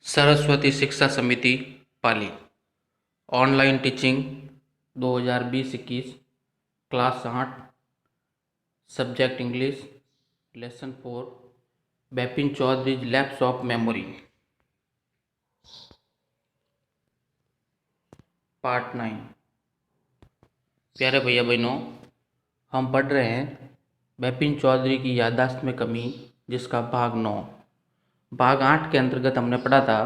Saraswati Shiksha Samiti Pali online teaching 2020-21 class 8 subject English lesson 4 Bipin Chaudhary lapse of memory part 9। प्यारे भैया बहनों, हम पढ़ रहे हैं बिपिन चौधरी की याददाश्त में कमी, जिसका भाग 9। भाग 8 के अंतर्गत हमने पढ़ा था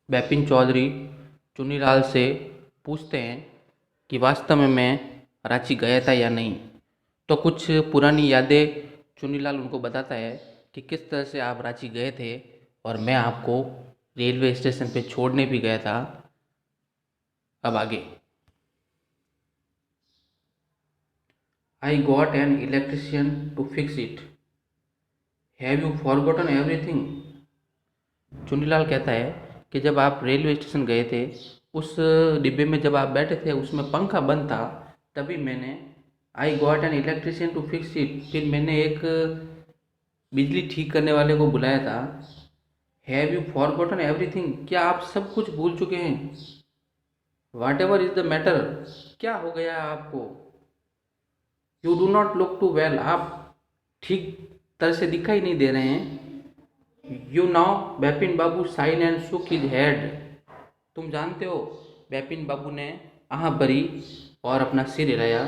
बिपिन चौधरी चुन्नीलाल से पूछते हैं कि वास्तव में मैं रांची गया था या नहीं। तो कुछ पुरानी यादें चुन्नीलाल उनको बताता है कि किस तरह से आप रांची गए थे और मैं आपको रेलवे स्टेशन पे छोड़ने भी गया था। अब आगे। I got an electrician to fix it. Have you forgotten everything? Chunnilal कहता है कि जब आप रेलवे स्टेशन गए थे, उस डिब्बे में जब आप बैठे थे उसमें पंखा बंद था, तभी मैंने I got an electrician to fix it, फिर मैंने एक बिजली ठीक करने वाले को बुलाया था। Have you forgotten everything? क्या आप सब कुछ भूल चुके हैं? Whatever is the matter? क्या हो गया आपको? You do not look too well, आप ठीक तरह से दिखाई नहीं दे रहे हैं। You now Bipin Babu sighed and shook his head, तुम जानते हो बिपिन बाबू ने आह भरी और अपना सिर हिलाया।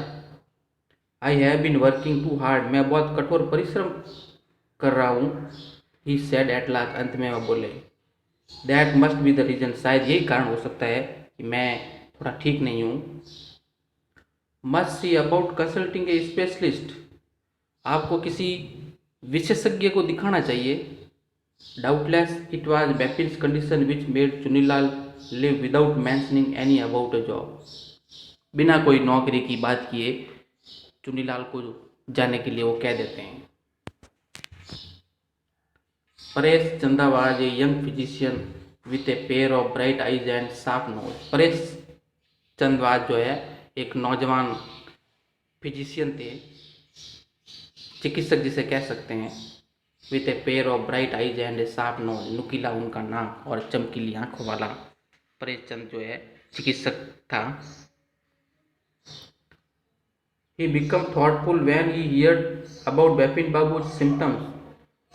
I have been working too hard, मैं बहुत कठोर परिश्रम कर रहा हूँ। ही सेड एट लास्ट, अंत में वह बोले। That must be the reason, शायद यही कारण हो सकता है कि मैं थोड़ा ठीक नहीं हूँ। Must see about consulting a specialist, आपको किसी विशेषज्ञ को दिखाना चाहिए। Doubtless it was Bipin's condition which made Chunnilal live without mentioning any about a job, बिना कोई नौकरी की बात किए चुन्नीलाल को जाने के लिए वो कह देते हैं। Paresh Chanda was a young physician with a pair of bright eyes and sharp nose. Paresh चंदवाज जो है एक नौजवान फिजिशियन थे, चिकित्सक जिसे कह सकते हैं। With a pair of bright eyes and a sharp nose, नुकीला उनका नाक और चमकीली आंखों वाला परेश चंद जो है चिकित्सक था। He become thoughtful when he heard about Bipin Babu symptoms,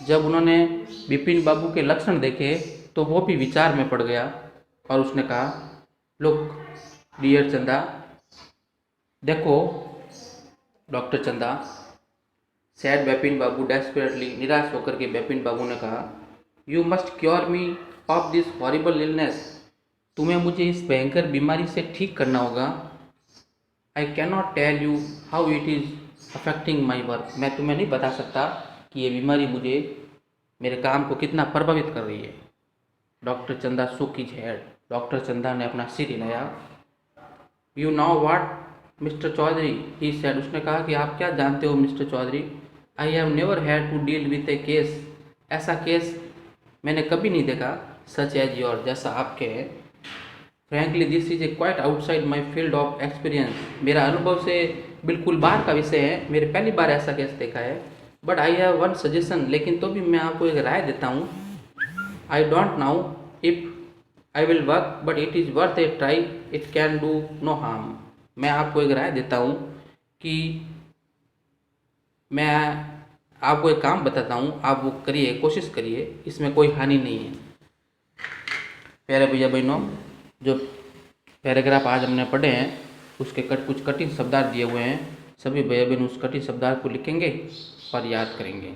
जब उन्होंने बिपिन बाबू के लक्षण देखे तो वो भी विचार में पड़ गया और उसने कहा, लुक डियर चंदा, देखो डॉक्टर चंदा। सैड बिपिन बाबू डेस्परेटली, निराश होकर के बिपिन बाबू ने कहा, you must cure me of this horrible illness, तुम्हें मुझे इस भयंकर बीमारी से ठीक करना होगा। I can not tell you how it is affecting my work, मैं तुम्हें नहीं बता सकता कि ये बीमारी मुझे मेरे काम को कितना प्रभावित कर रही है। डॉक्टर चंदा शुक हिज हेड, डॉक्टर चंदा ने अपना सिर हिलाया। You know what mister Chaudhary, he said, उसने कहा कि आप क्या जानते हो mister Chaudhary. I have never had to deal with a case, ऐसा केस मैंने कभी नहीं देखा। सच एज योर, जैसा आपके है। Frankly this is a quite outside my field of experience, मेरा अनुभव से बिल्कुल बाहर का विषय है, मेरे पहली बार ऐसा केस देखा है। But I have one suggestion, लेकिन तो भी मैं आपको एक राय देता हूँ। I don't know if I will work but it is worth a try, it can do no harm. मैं आपको एक राय देता हूँ कि मैं आपको एक काम बताता हूँ, आप वो करिए, कोशिश करिए, इसमें कोई हानि नहीं है। प्यारे भैया बहनों, जो पैराग्राफ आज हमने पढ़े हैं उसके कुछ कठिन शब्दार्थ दिए हुए हैं। सभी भैया बहन उस कठिन शब्दार्थ को लिखेंगे और याद करेंगे।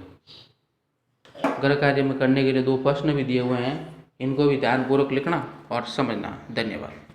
घर कार्य में करने के लिए 2 प्रश्न भी दिए हुए हैं, इनको भी ध्यानपूर्वक लिखना और समझना। धन्यवाद।